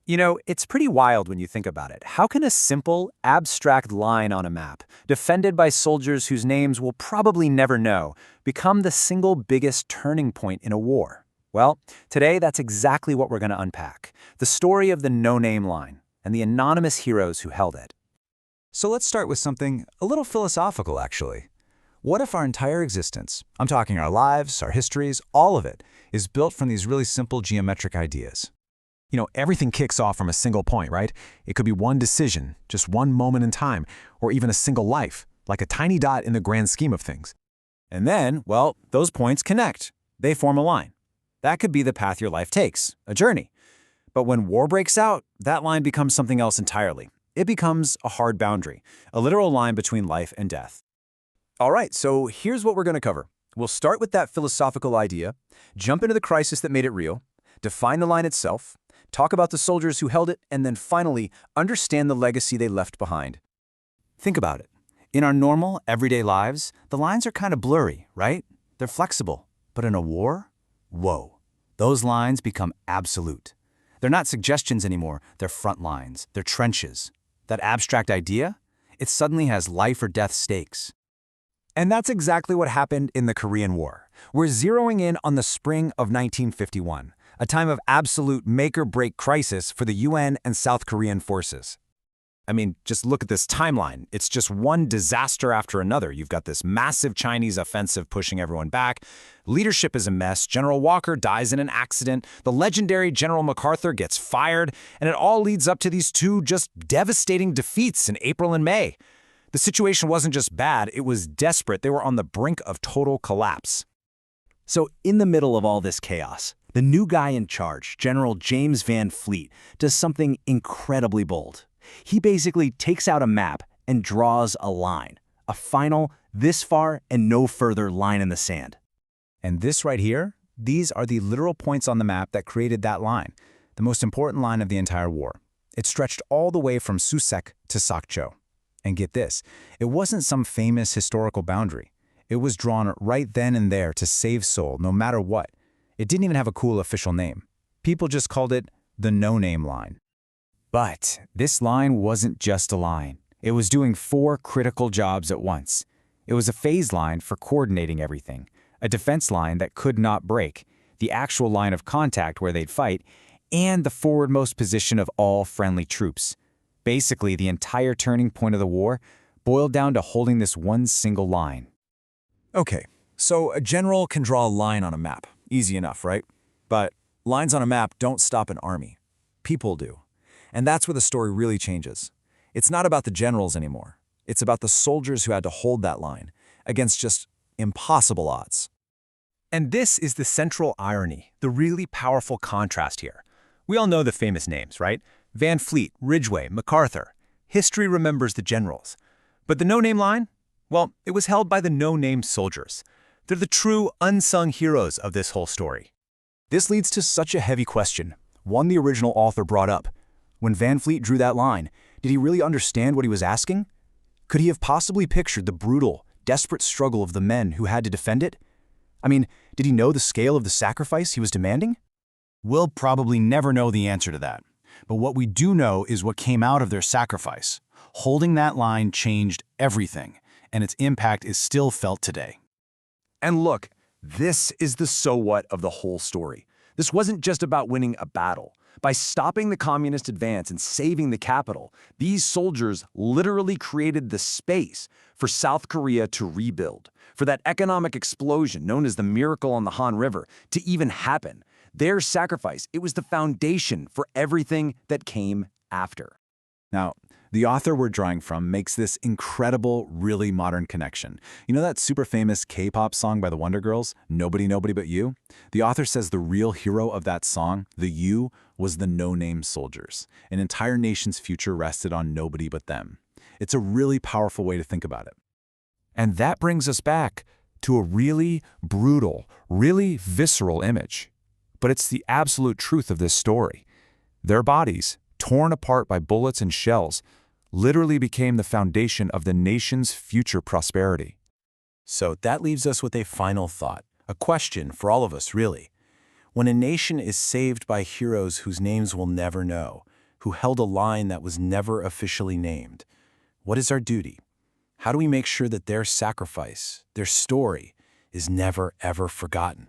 You know, it's pretty wild when you think about it. How can a simple, abstract line on a map, defended by soldiers whose names we'll probably never know, become the single biggest turning point in a war? Well, today that's exactly what we're going to unpack. The story of the no-name line and the anonymous heroes who held it. So let's start with something a little philosophical, actually. What if our entire existence, I'm talking our lives, our histories, all of it, is built from these really simple geometric ideas? Everything kicks off from a single point, right? It could be one decision, just one moment in time, or even a single life, like a tiny dot in the grand scheme of things. And then, well, those points connect. They form a line. That could be the path your life takes, a journey. But when war breaks out, that line becomes something else entirely. It becomes a hard boundary, a literal line between life and death. All right, so here's what we're going to cover. We'll start with that philosophical idea, jump into the crisis that made it real, define the line itself, talk about the soldiers who held it, and then finally, understand the legacy they left behind. Think about it. In our normal, everyday lives, the lines are kind of blurry, right? They're flexible. But in a war, whoa, those lines become absolute. They're not suggestions anymore, they're front lines, they're trenches. That abstract idea, it suddenly has life or death stakes. And that's exactly what happened in the Korean War. We're zeroing in on the spring of 1951, a time of absolute make-or-break crisis for the UN and South Korean forces. I mean, just look at this timeline. It's just one disaster after another. You've got this massive Chinese offensive pushing everyone back. Leadership is a mess. General Walker dies in an accident. The legendary General MacArthur gets fired. And it all leads up to these two just devastating defeats in April and May. The situation wasn't just bad, it was desperate. They were on the brink of total collapse. So in the middle of all this chaos, the new guy in charge, General James Van Fleet, does something incredibly bold. He basically takes out a map and draws a line, a final, this far and no further line in the sand. And this right here, these are the literal points on the map that created that line, the most important line of the entire war. It stretched all the way from Susek to Sakcho. And get this, it wasn't some famous historical boundary. It was drawn right then and there to save Seoul no matter what. It didn't even have a cool official name. People just called it the no-name line. But this line wasn't just a line. It was doing four critical jobs at once. It was a phase line for coordinating everything, a defense line that could not break, the actual line of contact where they'd fight, and the forwardmost position of all friendly troops. Basically, the entire turning point of the war boiled down to holding this one single line. Okay, so a general can draw a line on a map. Easy enough, right? But lines on a map don't stop an army. People do. And that's where the story really changes. It's not about the generals anymore. It's about the soldiers who had to hold that line against just impossible odds. And this is the central irony, the really powerful contrast here. We all know the famous names, right? Van Fleet, Ridgway, MacArthur. History remembers the generals. But the no-name line? Well, it was held by the no-name soldiers. They're the true unsung heroes of this whole story. This leads to such a heavy question, one the original author brought up. When Van Fleet drew that line, did he really understand what he was asking? Could he have possibly pictured the brutal, desperate struggle of the men who had to defend it? I mean, did he know the scale of the sacrifice he was demanding? We'll probably never know the answer to that. But what we do know is what came out of their sacrifice. Holding that line changed everything, and its impact is still felt today. And look, this is the so what of the whole story. This wasn't just about winning a battle. By stopping the communist advance and saving the capital, these soldiers literally created the space for South Korea to rebuild, for that economic explosion known as the Miracle on the Han River to even happen. Their sacrifice, it was the foundation for everything that came after. Now, the author we're drawing from makes this incredible, really modern connection. You know that super famous K-pop song by the Wonder Girls, Nobody Nobody But You? The author says the real hero of that song, the you, was the no-name soldiers. An entire nation's future rested on nobody but them. It's a really powerful way to think about it. And that brings us back to a really brutal, really visceral image. But it's the absolute truth of this story. Their bodies, torn apart by bullets and shells, literally became the foundation of the nation's future prosperity. So that leaves us with a final thought, a question for all of us, really. When a nation is saved by heroes whose names we'll never know, who held a line that was never officially named. What is our duty? How do we make sure that their sacrifice, their story, is never, ever forgotten?